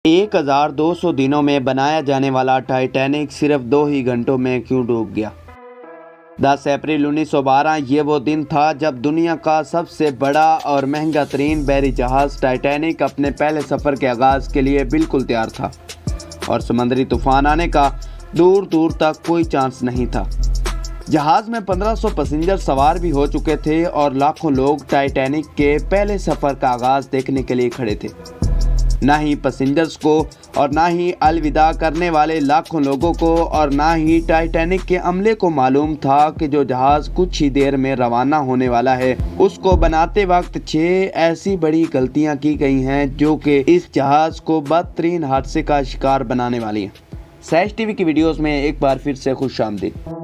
1200 दिनों में बनाया जाने वाला टाइटैनिक सिर्फ 2 ही घंटों में क्यों डूब गया। 10 अप्रैल 1912 ये वो दिन था जब दुनिया का सबसे बड़ा और महंगा तरीन बहरी जहाज़ टाइटैनिक अपने पहले सफ़र के आगाज़ के लिए बिल्कुल तैयार था और समुद्री तूफान आने का दूर दूर तक कोई चांस नहीं था। जहाज़ में 1500 पैसेंजर सवार भी हो चुके थे और लाखों लोग टाइटैनिक के पहले सफ़र का आगाज़ देखने के लिए खड़े थे। ना ही पैसेंजर्स को और ना ही अलविदा करने वाले लाखों लोगों को और ना ही टाइटैनिक के अमले को मालूम था कि जो जहाज़ कुछ ही देर में रवाना होने वाला है उसको बनाते वक्त 6 ऐसी बड़ी गलतियां की गई हैं जो कि इस जहाज़ को बदतरीन हादसे का शिकार बनाने वाली हैं। सैश टीवी की वीडियोस में एक बार फिर से खुशामदीद।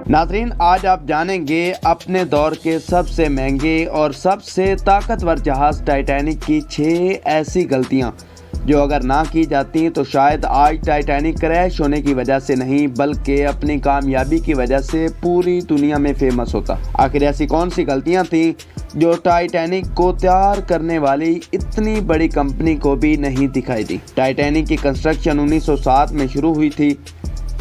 नाज़रीन, आज आप जानेंगे अपने दौर के सबसे महंगे और सबसे ताकतवर जहाज़ टाइटैनिक की 6 ऐसी गलतियां जो अगर ना की जाती तो शायद आज टाइटैनिक क्रैश होने की वजह से नहीं बल्कि अपनी कामयाबी की वजह से पूरी दुनिया में फेमस होता। आखिर ऐसी कौन सी गलतियां थी जो टाइटैनिक को तैयार करने वाली इतनी बड़ी कंपनी को भी नहीं दिखाई दी। टाइटैनिक की कंस्ट्रक्शन 1907 में शुरू हुई थी।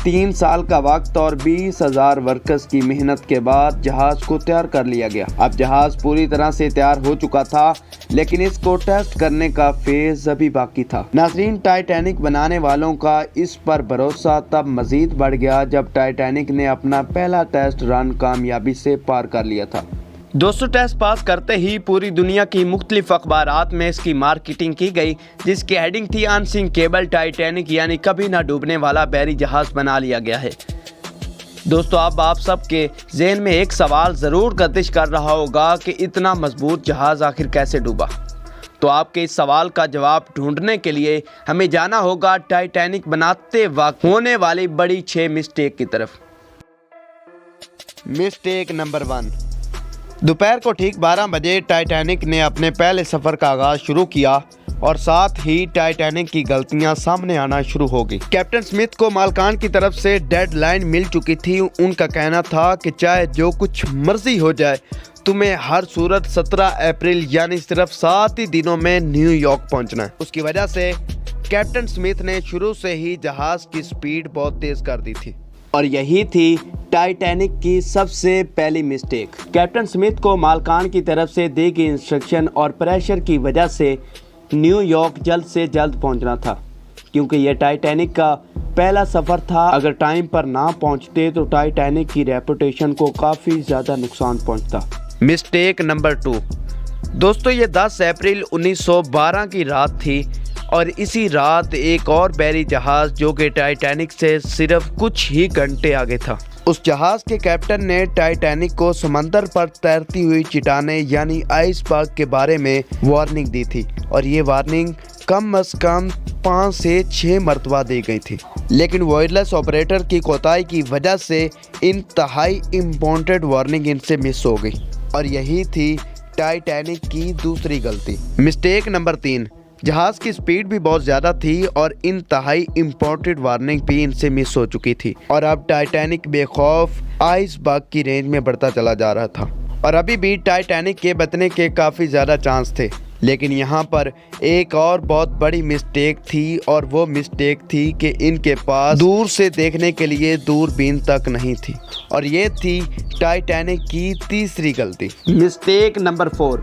3 साल का वक्त और 20,000 वर्कर्स की मेहनत के बाद जहाज़ को तैयार कर लिया गया। अब जहाज़ पूरी तरह से तैयार हो चुका था लेकिन इसको टेस्ट करने का फेज अभी बाकी था। नाज़रीन, टाइटैनिक बनाने वालों का इस पर भरोसा तब मजीद बढ़ गया जब टाइटैनिक ने अपना पहला टेस्ट रन कामयाबी से पार कर लिया था। दोस्तों, टेस्ट पास करते ही पूरी दुनिया की मुख्तलिफ अखबारात में इसकी मार्केटिंग की गई जिसकी हेडिंग थी अनसिंकेबल टाइटैनिक, यानी कभी ना डूबने वाला बहरी जहाज़ बना लिया गया है। दोस्तों, अब आप सबके जहन में एक सवाल ज़रूर गर्दिश कर रहा होगा कि इतना मजबूत जहाज़ आखिर कैसे डूबा। तो आपके इस सवाल का जवाब ढूंढने के लिए हमें जाना होगा टाइटैनिक बनाते वक्त होने वाली बड़ी 6 मिस्टेक की तरफ। Mistake number 1। दोपहर को ठीक 12 बजे टाइटैनिक ने अपने पहले सफ़र का आगाज़ शुरू किया और साथ ही टाइटैनिक की गलतियां सामने आना शुरू हो गई। कैप्टन स्मिथ को मालकान की तरफ से डेडलाइन मिल चुकी थी। उनका कहना था कि चाहे जो कुछ मर्जी हो जाए तुम्हें हर सूरत 17 अप्रैल यानी सिर्फ 7 ही दिनों में न्यूयॉर्क पहुंचना है। उसकी वजह से कैप्टन स्मिथ ने शुरू से ही जहाज़ की स्पीड बहुत तेज़ कर दी थी और यही थी टाइटैनिक की सबसे पहली मिस्टेक। कैप्टन स्मिथ को मालकान की तरफ से दी गई इंस्ट्रक्शन और प्रेशर की वजह से न्यूयॉर्क जल्द से जल्द पहुंचना था क्योंकि यह टाइटैनिक का पहला सफ़र था। अगर टाइम पर ना पहुंचते तो टाइटैनिक की रेपुटेशन को काफ़ी ज़्यादा नुकसान पहुंचता। Mistake number 2। दोस्तों, ये 10 अप्रैल 1912 की रात थी और इसी रात एक और बहरी जहाज़ जो कि टाइटैनिक से सिर्फ कुछ ही घंटे आगे था। उस जहाज़ के कैप्टन ने टाइटैनिक को समंदर पर तैरती हुई चट्टानें यानी आइसबर्ग के बारे में वार्निंग दी थी और ये वार्निंग कम से कम 5 से 6 मरतबा दी गई थी। लेकिन वायरलेस ऑपरेटर की कोताही की वजह से इंतहाई इम्पोर्टेंट वार्निंग इनसे मिस हो गई और यही थी टाइटैनिक की दूसरी गलती। Mistake number 3। जहाज़ की स्पीड भी बहुत ज़्यादा थी और इंतहाई इम्पोर्टेंट वार्निंग भी इनसे मिस हो चुकी थी और अब टाइटैनिक बेखौफ आइसबर्ग की रेंज में बढ़ता चला जा रहा था और अभी भी टाइटैनिक के बचने के काफ़ी ज़्यादा चांस थे। लेकिन यहाँ पर एक और बहुत बड़ी मिस्टेक थी और वो मिस्टेक थी कि इनके पास दूर से देखने के लिए दूरबीन तक नहीं थी और ये थी टाइटैनिक की तीसरी गलती। Mistake number 4।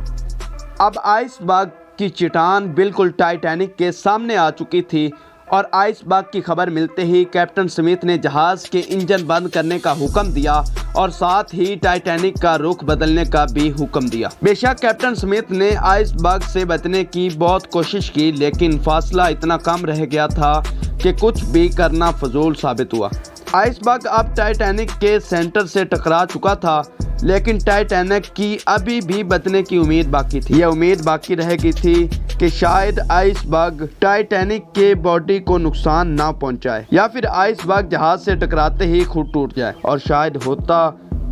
अब आइसबर्ग की चट्टान बिल्कुल टाइटैनिक के सामने आ चुकी थी और आइसबर्ग की खबर मिलते ही कैप्टन स्मिथ ने जहाज़ के इंजन बंद करने का हुक्म दिया और साथ ही टाइटैनिक का रुख बदलने का भी हुक्म दिया। बेशक कैप्टन स्मिथ ने आइसबर्ग से बचने की बहुत कोशिश की लेकिन फासला इतना कम रह गया था कि कुछ भी करना फजूल साबित हुआ। आइसबर्ग अब टाइटैनिक के सेंटर से टकरा चुका था लेकिन टाइटैनिक की अभी भी बचने की उम्मीद बाकी थी। यह उम्मीद बाकी रह गई थी कि शायद आइसबर्ग टाइटैनिक के बॉडी को नुकसान ना पहुंचाए या फिर आइसबर्ग जहाज से टकराते ही खुद टूट जाए और शायद होता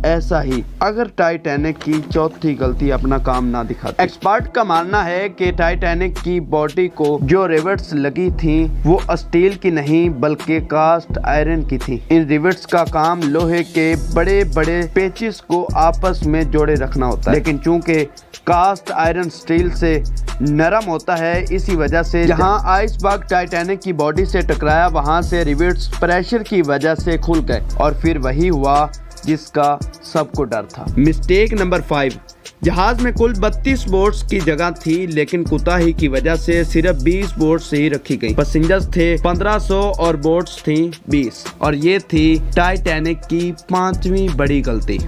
ऐसा ही अगर टाइटैनिक की चौथी गलती अपना काम ना दिखाती। एक्सपर्ट का मानना है कि टाइटैनिक की बॉडी को जो रिवेट्स लगी थी वो स्टील की नहीं बल्कि कास्ट आयरन की थी। इन रिवेट्स का काम लोहे के बड़े बड़े पेचिस को आपस में जोड़े रखना होता है, लेकिन चूंकि कास्ट आयरन स्टील से नरम होता है, इसी वजह से जहां आइसबर्ग टाइटैनिक की बॉडी से टकराया वहां से रिवेट्स प्रेशर की वजह से खुल गए और फिर वही हुआ जिसका सबको डर था। मिस्टेक नंबर 5, जहाज में कुल 32 बोट्स की जगह थी, लेकिन कुताही की वजह से सिर्फ 20 बोट्स ही रखी गई। पैसेंजर्स थे 1500 और बोट्स थी 20, और ये थी टाइटैनिक की 5वीं बड़ी गलती।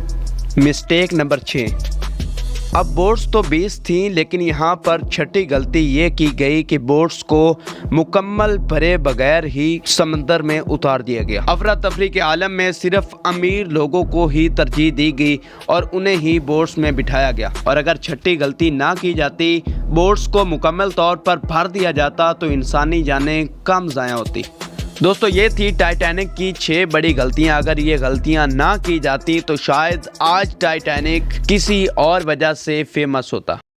मिस्टेक नंबर 6, अब बोट्स तो 20 थी, लेकिन यहाँ पर छठी गलती ये की गई कि बोट्स को मुकम्मल भरे बगैर ही समंदर में उतार दिया गया। अफरा तफरी के आलम में सिर्फ अमीर लोगों को ही तरजीह दी गई और उन्हें ही बोट्स में बिठाया गया, और अगर छठी गलती ना की जाती, बोट्स को मुकम्मल तौर पर भर दिया जाता, तो इंसानी जानें कम ज़ाया होती। दोस्तों, ये थी टाइटैनिक की 6 बड़ी गलतियां। अगर ये गलतियां ना की जाती तो शायद आज टाइटैनिक किसी और वजह से फेमस होता।